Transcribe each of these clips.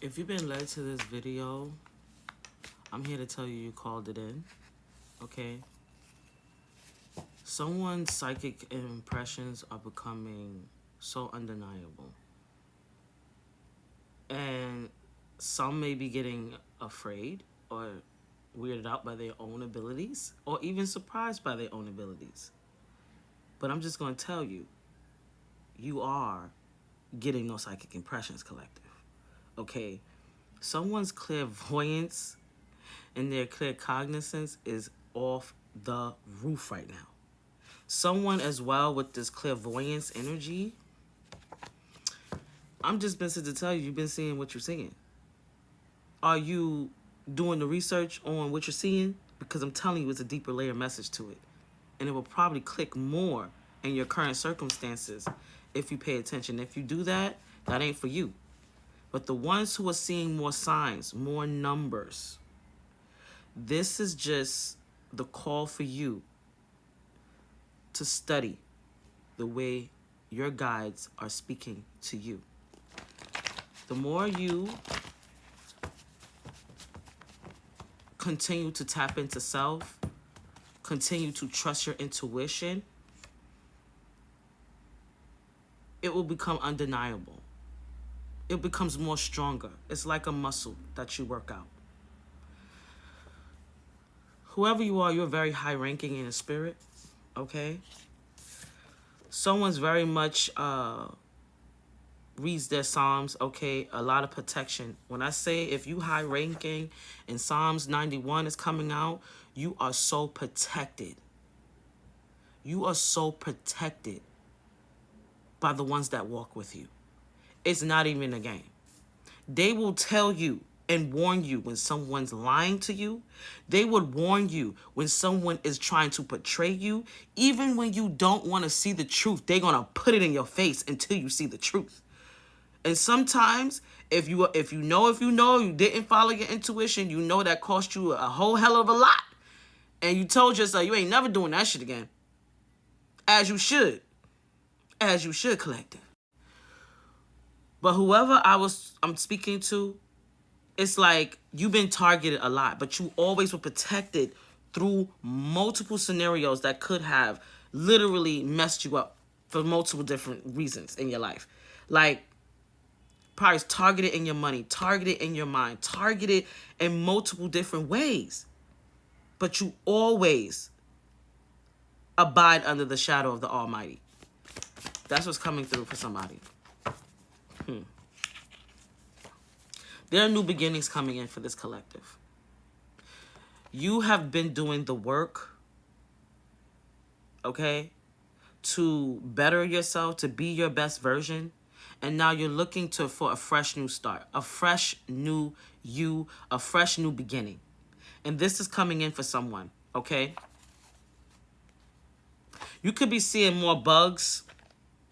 If you've been led to this video, I'm here to tell you you called it in, okay? Someone's psychic impressions are becoming so undeniable. And some may be getting afraid or weirded out by their own abilities or even surprised by their own abilities. But I'm just going to tell you, you are getting no psychic impressions, collective, okay? Someone's clairvoyance and their clear cognizance is off the roof right now. Someone as well with this clairvoyance energy, I'm just been to tell you, you've been seeing what you're seeing. Are you doing the research on what you're seeing? Because I'm telling you, it's a deeper layer message to it. And it will probably click more in your current circumstances if you pay attention. If you do that, that ain't for you. But the ones who are seeing more signs, more numbers, this is just the call for you to study the way your guides are speaking to you. The more you continue to tap into self, continue to trust your intuition, it will become undeniable. It becomes more stronger. It's like a muscle that you work out. Whoever you are, you're very high ranking in the spirit, okay? Someone's very much reads their Psalms, okay? A lot of protection. When I say if you high ranking and Psalms 91 is coming out, you are so protected. You are so protected by the ones that walk with you. It's not even a game. They will tell you and warn you when someone's lying to you. They would warn you when someone is trying to betray you. Even when you don't want to see the truth, they're going to put it in your face until you see the truth. And sometimes if you know you didn't follow your intuition, you know that cost you a whole hell of a lot. And you told yourself you ain't never doing that shit again. As you should. As you should, collective. But whoever I'm speaking to, it's like you've been targeted a lot, but you always were protected through multiple scenarios that could have literally messed you up for multiple different reasons in your life. Like, probably targeted in your money, targeted in your mind, targeted in multiple different ways. But you always abide under the shadow of the Almighty. That's what's coming through for somebody. There are new beginnings coming in for this collective. You have been doing the work, okay, to better yourself, to be your best version. And now you're looking for a fresh new start, a fresh new you, a fresh new beginning. And this is coming in for someone, okay? You could be seeing more bugs,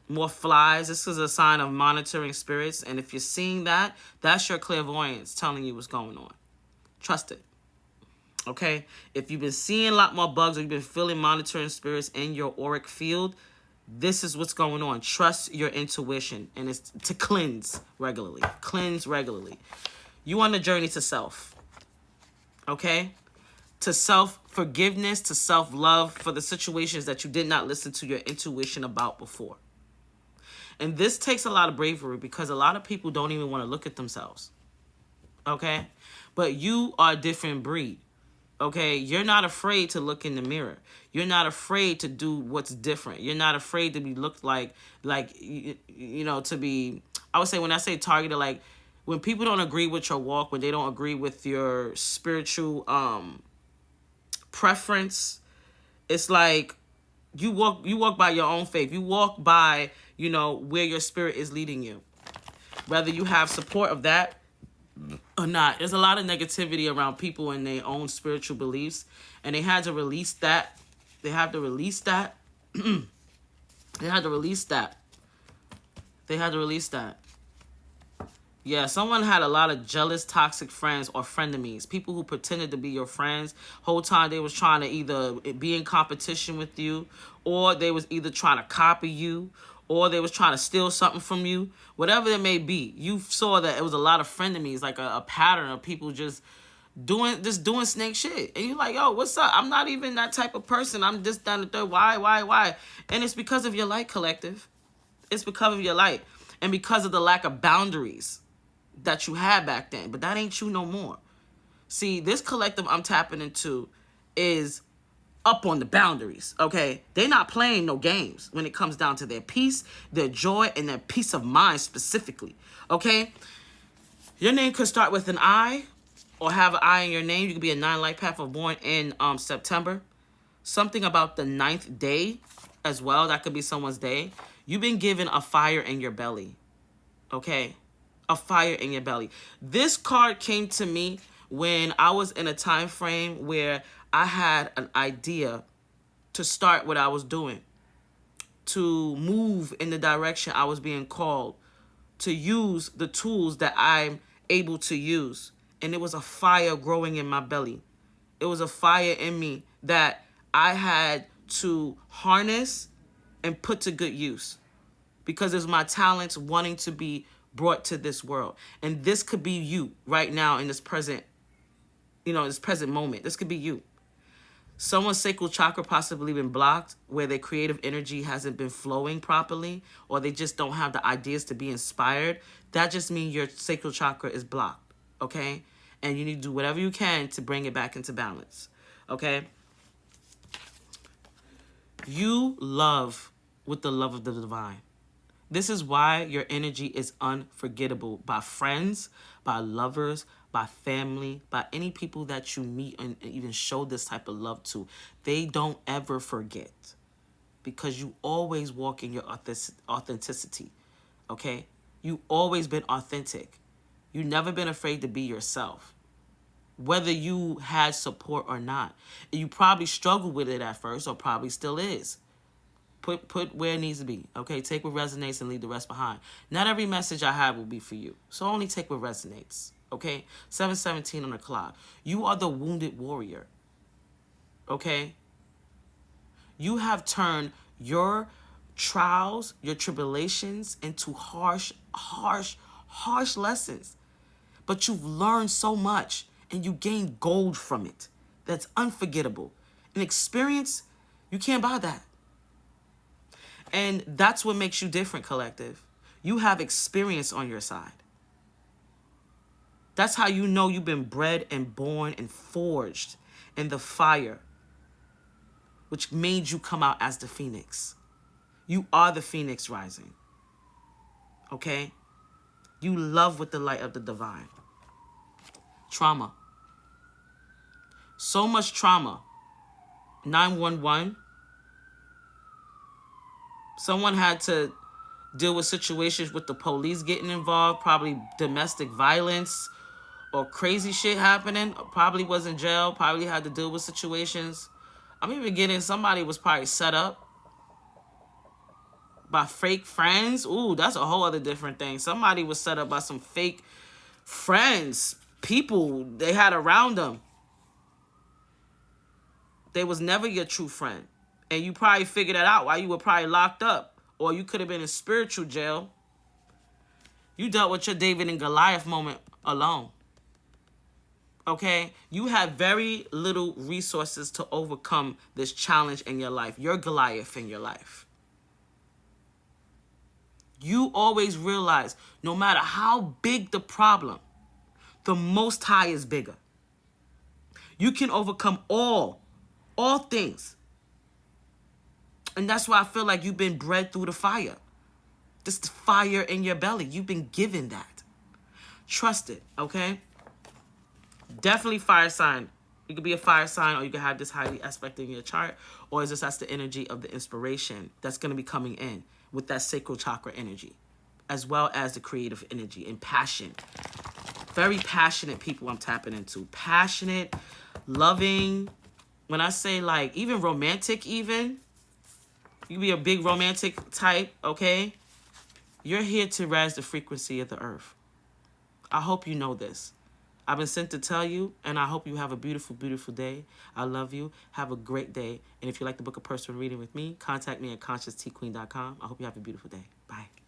more flies. This is a sign of monitoring spirits. And if you're seeing that, that's your clairvoyance telling you what's going on. Trust it. Okay? If you've been seeing a lot more bugs or you've been feeling monitoring spirits in your auric field, this is what's going on. Trust your intuition. And it's to cleanse regularly. Cleanse regularly. You on the journey to self. Okay? To self-forgiveness, to self-love for the situations that you did not listen to your intuition about before. And this takes a lot of bravery because a lot of people don't even want to look at themselves. Okay? But you are a different breed. Okay? You're not afraid to look in the mirror. You're not afraid to do what's different. You're not afraid to be looked like to be, I would say when I say targeted, like when people don't agree with your walk, when they don't agree with your spiritual preference, it's like you walk by your own faith. You walk by, where your spirit is leading you. Whether you have support of that or not. There's a lot of negativity around people and their own spiritual beliefs. And they had to release that. They had to release that. They had to release that. They had to release that. Yeah, someone had a lot of jealous, toxic friends or frenemies. People who pretended to be your friends. Whole time they was trying to either be in competition with you, or they was either trying to copy you, or they was trying to steal something from you, whatever it may be, you saw that it was a lot of frenemies, like a pattern of people just doing snake shit. And you're like, yo, what's up? I'm not even that type of person. I'm just down the third. Why? And it's because of your light, collective. It's because of your light. And because of the lack of boundaries that you had back then. But that ain't you no more. See, this collective I'm tapping into is up on the boundaries, okay? They're not playing no games when it comes down to their peace, their joy, and their peace of mind specifically, okay? Your name could start with an I or have an I in your name. You could be a 9 light path of born in September. Something about the 9th day as well. That could be someone's day. You've been given a fire in your belly, okay? A fire in your belly. This card came to me when I was in a time frame where I had an idea to start what I was doing, to move in the direction I was being called, to use the tools that I'm able to use. And it was a fire growing in my belly. It was a fire in me that I had to harness and put to good use, because it's my talents wanting to be brought to this world. And this could be you right now in this present, this present moment. This could be you. Someone's sacral chakra possibly been blocked, where their creative energy hasn't been flowing properly, or they just don't have the ideas to be inspired. That just means your sacral chakra is blocked, okay? And you need to do whatever you can to bring it back into balance, okay? You love with the love of the divine. This is why your energy is unforgettable by friends, by lovers, by family, by any people that you meet and even show this type of love to. They don't ever forget, because you always walk in your authenticity, okay? You always been authentic. You never been afraid to be yourself, whether you had support or not. And you probably struggled with it at first, or probably still is. Put where it needs to be, okay? Take what resonates and leave the rest behind. Not every message I have will be for you, so only take what resonates, okay? 7:17 on the clock. You are the wounded warrior, okay? You have turned your trials, your tribulations into harsh lessons. But you've learned so much, and you gain gold from it. That's unforgettable. An experience, you can't buy that. And that's what makes you different, collective. You have experience on your side. That's how you know you've been bred and born and forged in the fire, which made you come out as the phoenix. You are the phoenix rising, okay? You love with the light of the divine. Trauma. So much trauma. 911. Someone had to deal with situations with the police getting involved, probably domestic violence or crazy shit happening. Probably was in jail, probably had to deal with situations. I'm even getting somebody was probably set up by fake friends. Ooh, that's a whole other different thing. Somebody was set up by some fake friends, people they had around them. They was never your true friend. And you probably figured that out while you were probably locked up. Or you could have been in spiritual jail. You dealt with your David and Goliath moment alone. Okay? You have very little resources to overcome this challenge in your life. Your Goliath in your life. You always realize, no matter how big the problem, the Most High is bigger. You can overcome all things. And that's why I feel like you've been bred through the fire. This fire in your belly. You've been given that. Trust it, okay? Definitely fire sign. You could be a fire sign, or you could have this highly aspect in your chart. Or is this that's the energy of the inspiration that's going to be coming in with that sacral chakra energy, as well as the creative energy and passion. Very passionate people I'm tapping into. Passionate, loving. When I say like even romantic even, you be a big romantic type, okay? You're here to raise the frequency of the earth. I hope you know this. I've been sent to tell you, and I hope you have a beautiful, beautiful day. I love you. Have a great day. And if you like the book of personal reading with me, contact me at consciousteaqueen.com. I hope you have a beautiful day. Bye.